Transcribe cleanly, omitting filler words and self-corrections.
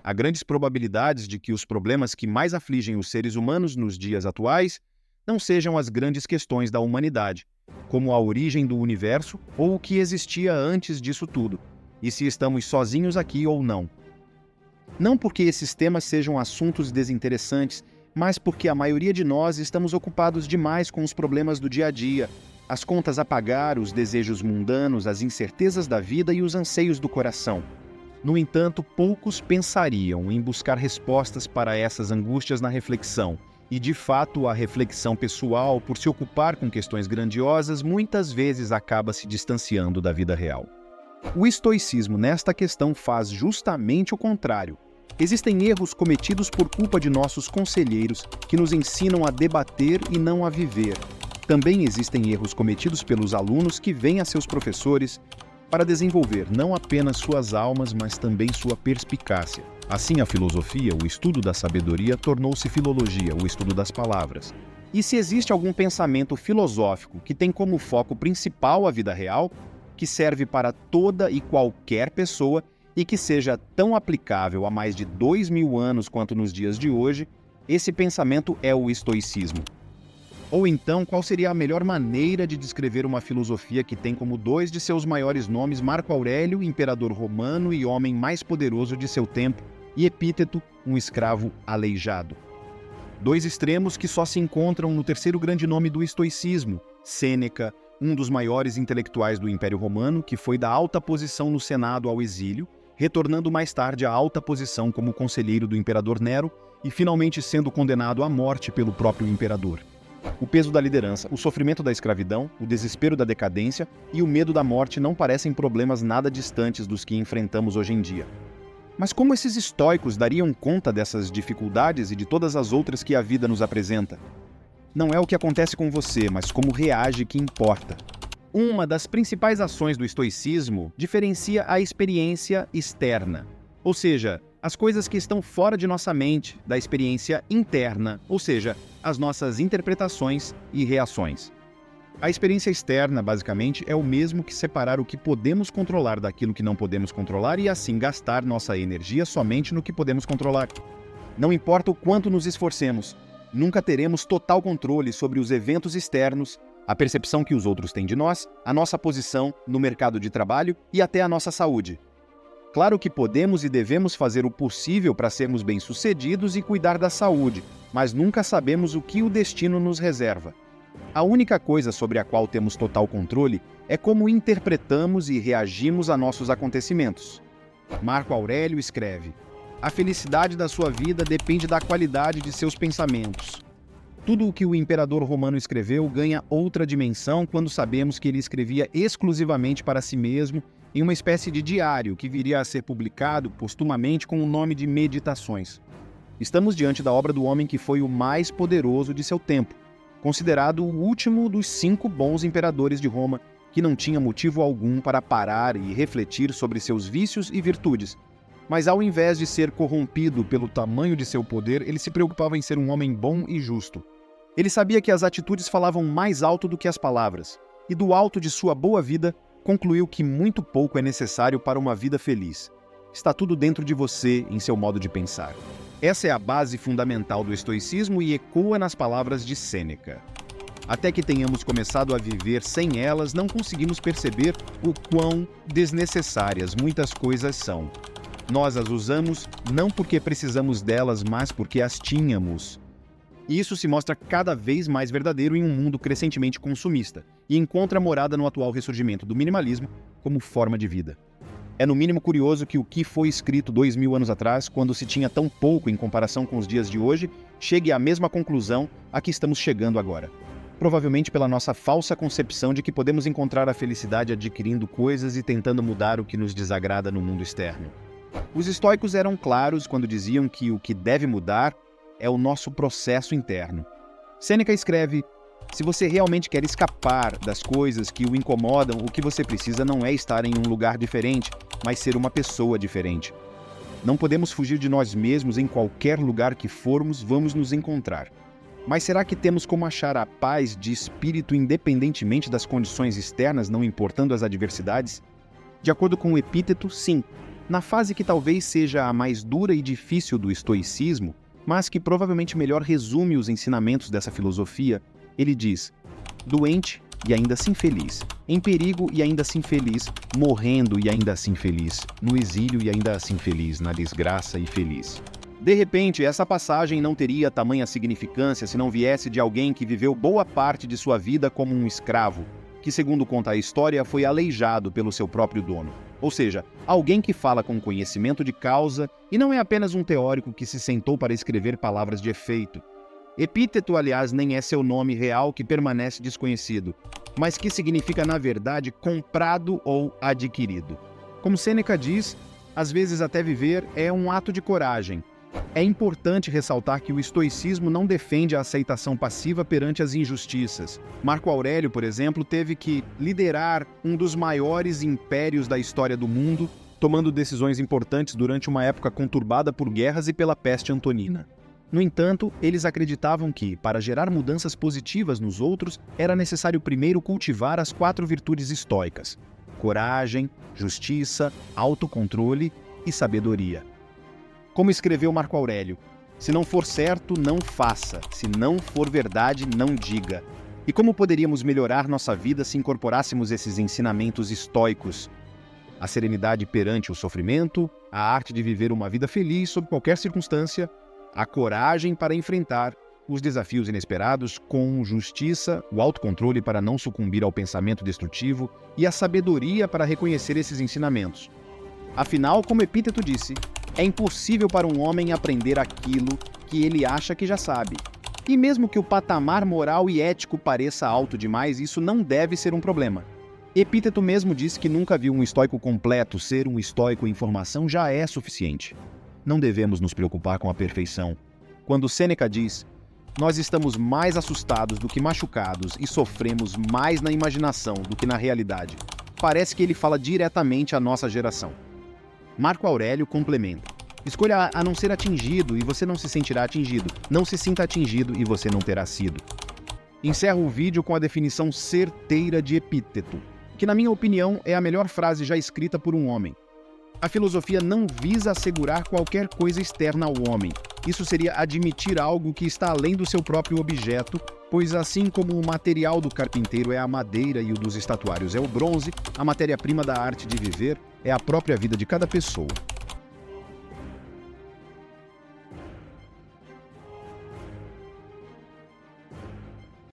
há grandes probabilidades de que os problemas que mais afligem os seres humanos nos dias atuais não sejam as grandes questões da humanidade, como a origem do universo ou o que existia antes disso tudo, e se estamos sozinhos aqui ou não. Não porque esses temas sejam assuntos desinteressantes, mas porque a maioria de nós estamos ocupados demais com os problemas do dia a dia, as contas a pagar, os desejos mundanos, as incertezas da vida e os anseios do coração. No entanto, poucos pensariam em buscar respostas para essas angústias na reflexão, e de fato a reflexão pessoal, por se ocupar com questões grandiosas, muitas vezes acaba se distanciando da vida real. O estoicismo nesta questão faz justamente o contrário. Existem erros cometidos por culpa de nossos conselheiros que nos ensinam a debater e não a viver. Também existem erros cometidos pelos alunos que vêm a seus professores para desenvolver não apenas suas almas, mas também sua perspicácia. Assim, a filosofia, o estudo da sabedoria, tornou-se filologia, o estudo das palavras. E se existe algum pensamento filosófico que tem como foco principal a vida real, que serve para toda e qualquer pessoa e que seja tão aplicável há mais de 2000 anos quanto nos dias de hoje, esse pensamento é o estoicismo. Ou então, qual seria a melhor maneira de descrever uma filosofia que tem como dois de seus maiores nomes Marco Aurélio, imperador romano e homem mais poderoso de seu tempo, e Epíteto, um escravo aleijado? Dois extremos que só se encontram no terceiro grande nome do estoicismo, Sêneca, um dos maiores intelectuais do Império Romano, que foi da alta posição no Senado ao exílio, retornando mais tarde à alta posição como conselheiro do imperador Nero e finalmente sendo condenado à morte pelo próprio imperador. O peso da liderança, o sofrimento da escravidão, o desespero da decadência e o medo da morte não parecem problemas nada distantes dos que enfrentamos hoje em dia. Mas como esses estoicos dariam conta dessas dificuldades e de todas as outras que a vida nos apresenta? Não é o que acontece com você, mas como reage que importa. Uma das principais ações do estoicismo diferencia a experiência externa, ou seja, as coisas que estão fora de nossa mente, da experiência interna, ou seja, as nossas interpretações e reações. A experiência externa, basicamente, é o mesmo que separar o que podemos controlar daquilo que não podemos controlar e assim gastar nossa energia somente no que podemos controlar. Não importa o quanto nos esforcemos, nunca teremos total controle sobre os eventos externos, a percepção que os outros têm de nós, a nossa posição no mercado de trabalho e até a nossa saúde. Claro que podemos e devemos fazer o possível para sermos bem-sucedidos e cuidar da saúde, mas nunca sabemos o que o destino nos reserva. A única coisa sobre a qual temos total controle é como interpretamos e reagimos a nossos acontecimentos. Marco Aurélio escreve: "A felicidade da sua vida depende da qualidade de seus pensamentos." Tudo o que o imperador romano escreveu ganha outra dimensão quando sabemos que ele escrevia exclusivamente para si mesmo em uma espécie de diário que viria a ser publicado postumamente com o nome de Meditações. Estamos diante da obra do homem que foi o mais poderoso de seu tempo, considerado o último dos 5 bons imperadores de Roma, que não tinha motivo algum para parar e refletir sobre seus vícios e virtudes. Mas ao invés de ser corrompido pelo tamanho de seu poder, ele se preocupava em ser um homem bom e justo. Ele sabia que as atitudes falavam mais alto do que as palavras, e do alto de sua boa vida, concluiu que muito pouco é necessário para uma vida feliz. Está tudo dentro de você, em seu modo de pensar. Essa é a base fundamental do estoicismo e ecoa nas palavras de Sêneca. Até que tenhamos começado a viver sem elas, não conseguimos perceber o quão desnecessárias muitas coisas são. Nós as usamos não porque precisamos delas, mas porque as tínhamos. E isso se mostra cada vez mais verdadeiro em um mundo crescentemente consumista e encontra morada no atual ressurgimento do minimalismo como forma de vida. É no mínimo curioso que o que foi escrito 2000 anos atrás, quando se tinha tão pouco em comparação com os dias de hoje, chegue à mesma conclusão a que estamos chegando agora. Provavelmente pela nossa falsa concepção de que podemos encontrar a felicidade adquirindo coisas e tentando mudar o que nos desagrada no mundo externo. Os estoicos eram claros quando diziam que o que deve mudar é o nosso processo interno. Sêneca escreve: "Se você realmente quer escapar das coisas que o incomodam, o que você precisa não é estar em um lugar diferente, mas ser uma pessoa diferente. Não podemos fugir de nós mesmos, em qualquer lugar que formos, vamos nos encontrar. Mas será que temos como achar a paz de espírito independentemente das condições externas, não importando as adversidades? De acordo com o Epíteto, sim. Na fase que talvez seja a mais dura e difícil do estoicismo, mas que provavelmente melhor resume os ensinamentos dessa filosofia, ele diz: doente e ainda assim feliz, em perigo e ainda assim feliz, morrendo e ainda assim feliz, no exílio e ainda assim feliz, na desgraça e feliz. De repente, essa passagem não teria tamanha significância se não viesse de alguém que viveu boa parte de sua vida como um escravo, que, segundo conta a história, foi aleijado pelo seu próprio dono. Ou seja, alguém que fala com conhecimento de causa e não é apenas um teórico que se sentou para escrever palavras de efeito. Epíteto, aliás, nem é seu nome real, que permanece desconhecido, mas que significa, na verdade, comprado ou adquirido. Como Sêneca diz, às vezes até viver é um ato de coragem. É importante ressaltar que o estoicismo não defende a aceitação passiva perante as injustiças. Marco Aurélio, por exemplo, teve que liderar um dos maiores impérios da história do mundo, tomando decisões importantes durante uma época conturbada por guerras e pela peste antonina. No entanto, eles acreditavam que, para gerar mudanças positivas nos outros, era necessário primeiro cultivar as 4 virtudes estoicas: coragem, justiça, autocontrole e sabedoria. Como escreveu Marco Aurélio: se não for certo, não faça; se não for verdade, não diga. E como poderíamos melhorar nossa vida se incorporássemos esses ensinamentos estoicos? A serenidade perante o sofrimento, a arte de viver uma vida feliz sob qualquer circunstância, a coragem para enfrentar os desafios inesperados com justiça, o autocontrole para não sucumbir ao pensamento destrutivo e a sabedoria para reconhecer esses ensinamentos. Afinal, como Epíteto disse, é impossível para um homem aprender aquilo que ele acha que já sabe. E mesmo que o patamar moral e ético pareça alto demais, isso não deve ser um problema. Epíteto mesmo disse que nunca viu um estoico completo; ser um estoico em formação já é suficiente. Não devemos nos preocupar com a perfeição. Quando Sêneca diz: nós estamos mais assustados do que machucados e sofremos mais na imaginação do que na realidade, parece que ele fala diretamente à nossa geração. Marco Aurélio complementa: escolha a não ser atingido e você não se sentirá atingido. Não se sinta atingido e você não terá sido. Encerro o vídeo com a definição certeira de Epíteto, que na minha opinião é a melhor frase já escrita por um homem. A filosofia não visa assegurar qualquer coisa externa ao homem. Isso seria admitir algo que está além do seu próprio objeto, pois assim como o material do carpinteiro é a madeira e o dos estatuários é o bronze, a matéria-prima da arte de viver é a própria vida de cada pessoa.